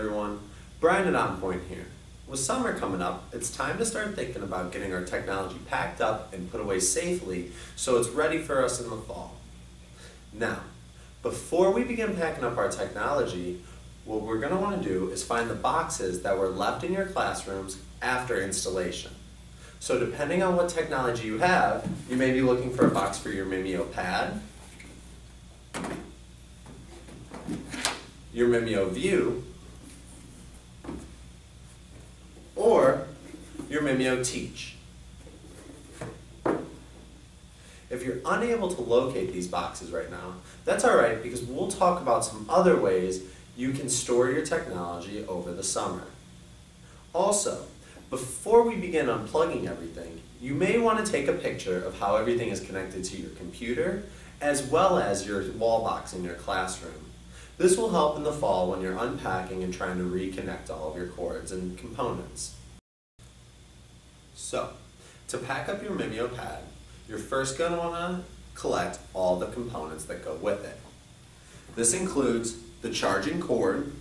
everyone, Brian at On Point here. With summer coming up, it's time to start thinking about getting our technology packed up and put away safely so it's ready for us in the fall. Now, before we begin packing up our technology, what we're going to want to do is find the boxes that were left in your classrooms after installation. So depending on what technology you have, you may be looking for a box for your Mimio pad, your Mimio View, or your Mimio Teach. If you're unable to locate these boxes right now, that's alright because we'll talk about some other ways you can store your technology over the summer. Also, before we begin unplugging everything, you may want to take a picture of how everything is connected to your computer as well as your wall box in your classroom. This will help in the fall when you're unpacking and trying to reconnect all of your cords and components. So, to pack up your Mimio pad, you're first going to want to collect all the components that go with it. This includes the charging cord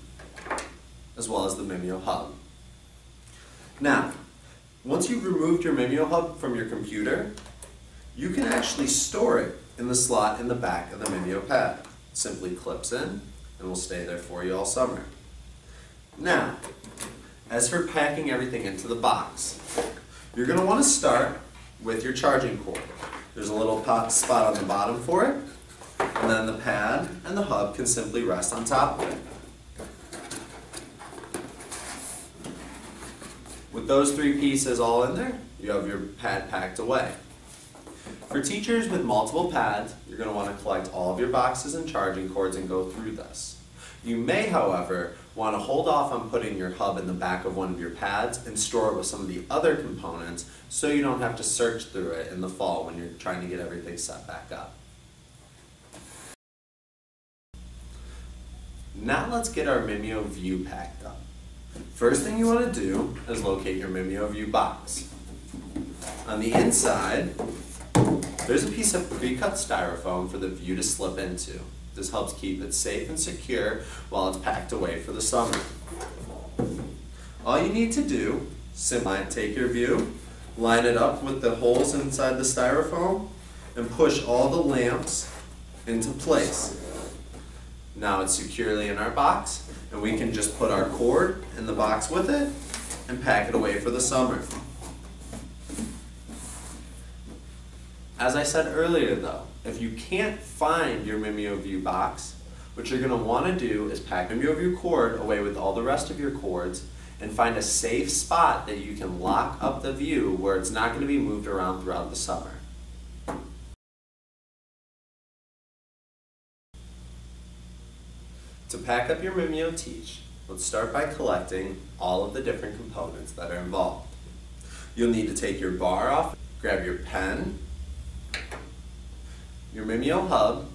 as well as the Mimio hub. Now, once you've removed your Mimio hub from your computer, you can actually store it in the slot in the back of the Mimio pad. It simply clips in and will stay there for you all summer. Now, as for packing everything into the box, you're going to want to start with your charging cord. There's a little spot on the bottom for it, and then the pad and the hub can simply rest on top of it. With those three pieces all in there, you have your pad packed away. For teachers with multiple pads, you're going to want to collect all of your boxes and charging cords and go through this. You may, however, want to hold off on putting your hub in the back of one of your pads and store it with some of the other components so you don't have to search through it in the fall when you're trying to get everything set back up. Now let's get our Mimio View packed up. First thing you want to do is locate your Mimio View box. On the inside, there's a piece of pre-cut styrofoam for the View to slip into. This helps keep it safe and secure while it's packed away for the summer. All you need to do, simply take your View, line it up with the holes inside the styrofoam, and push all the lamps into place. Now it's securely in our box, and we can just put our cord in the box with it and pack it away for the summer. As I said earlier though, if you can't find your Mimio View box, what you're going to want to do is pack Mimio View cord away with all the rest of your cords and find a safe spot that you can lock up the View where it's not going to be moved around throughout the summer. To pack up your Mimio Teach, let's start by collecting all of the different components that are involved. You'll need to take your bar off, grab your pen, your Mimio hub,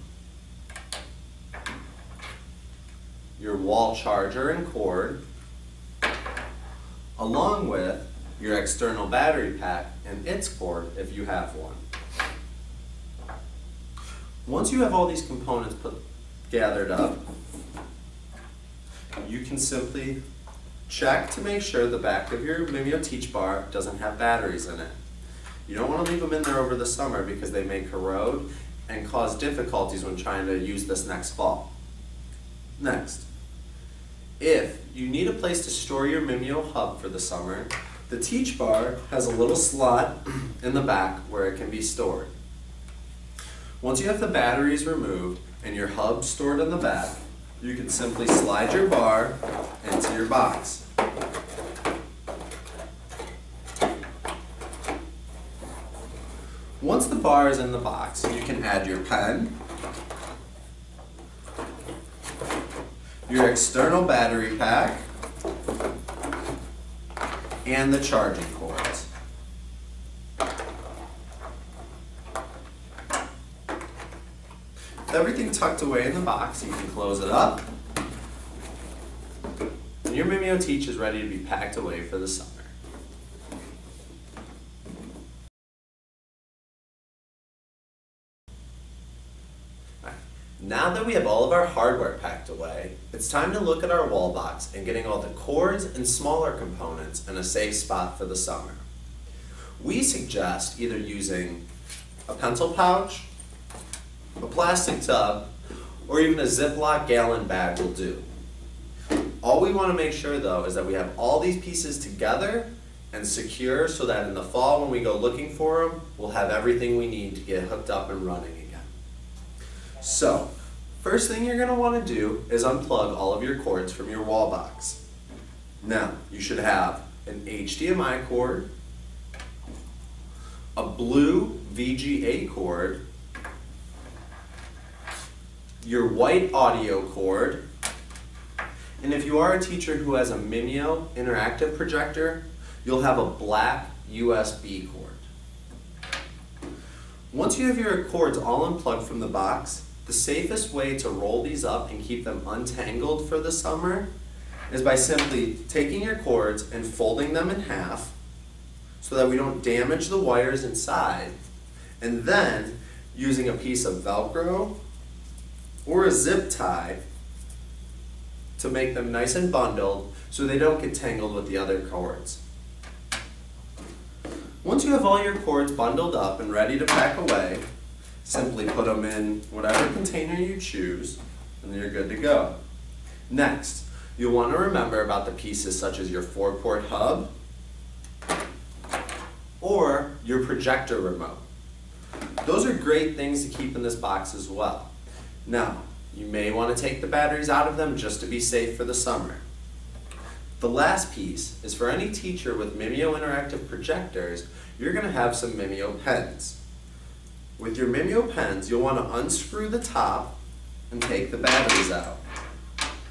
your wall charger and cord, along with your external battery pack and its cord if you have one. Once you have all these components gathered up, you can simply check to make sure the back of your Mimio Teach bar doesn't have batteries in it. You don't want to leave them in there over the summer because they may corrode and cause difficulties when trying to use this next fall. Next, if you need a place to store your Mimio hub for the summer, the Teach bar has a little slot in the back where it can be stored. Once you have the batteries removed and your hub stored in the back, you can simply slide your bar into your box. Once the bar is in the box, you can add your pen, your external battery pack, and the charging cords. With everything tucked away in the box, you can close it up, and your Mimio Teach is ready to be packed away for the summer. Now that we have all of our hardware packed away, it's time to look at our wall box and getting all the cords and smaller components in a safe spot for the summer. We suggest either using a pencil pouch, a plastic tub, or even a Ziploc gallon bag will do. All we want to make sure though is that we have all these pieces together and secure so that in the fall when we go looking for them, we'll have everything we need to get hooked up and running again. So, first thing you're going to want to do is unplug all of your cords from your wall box. Now, you should have an HDMI cord, a blue VGA cord, your white audio cord, and if you are a teacher who has a Mimio interactive projector, you'll have a black USB cord. Once you have your cords all unplugged from the box, the safest way to roll these up and keep them untangled for the summer is by simply taking your cords and folding them in half so that we don't damage the wires inside, and then using a piece of Velcro or a zip tie to make them nice and bundled so they don't get tangled with the other cords. Once you have all your cords bundled up and ready to pack away, simply put them in whatever container you choose and you're good to go. Next, you'll want to remember about the pieces such as your 4-port hub or your projector remote. Those are great things to keep in this box as well. Now, you may want to take the batteries out of them just to be safe for the summer. The last piece is for any teacher with Mimio interactive projectors, you're going to have some Mimio pens. With your Mimio pens, you'll want to unscrew the top and take the batteries out.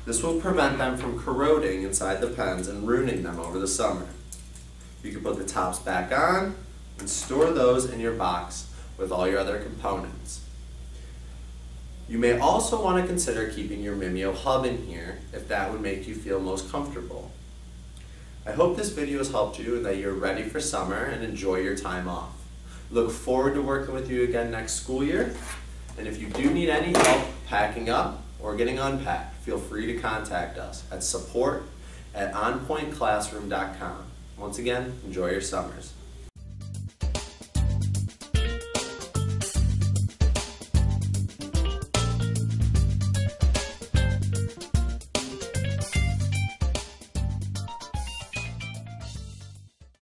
This will prevent them from corroding inside the pens and ruining them over the summer. You can put the tops back on and store those in your box with all your other components. You may also want to consider keeping your Mimio hub in here if that would make you feel most comfortable. I hope this video has helped you and that you're ready for summer and enjoy your time off. Look forward to working with you again next school year, and if you do need any help packing up or getting unpacked, feel free to contact us at support@onpointclassroom.com. Once again, enjoy your summers.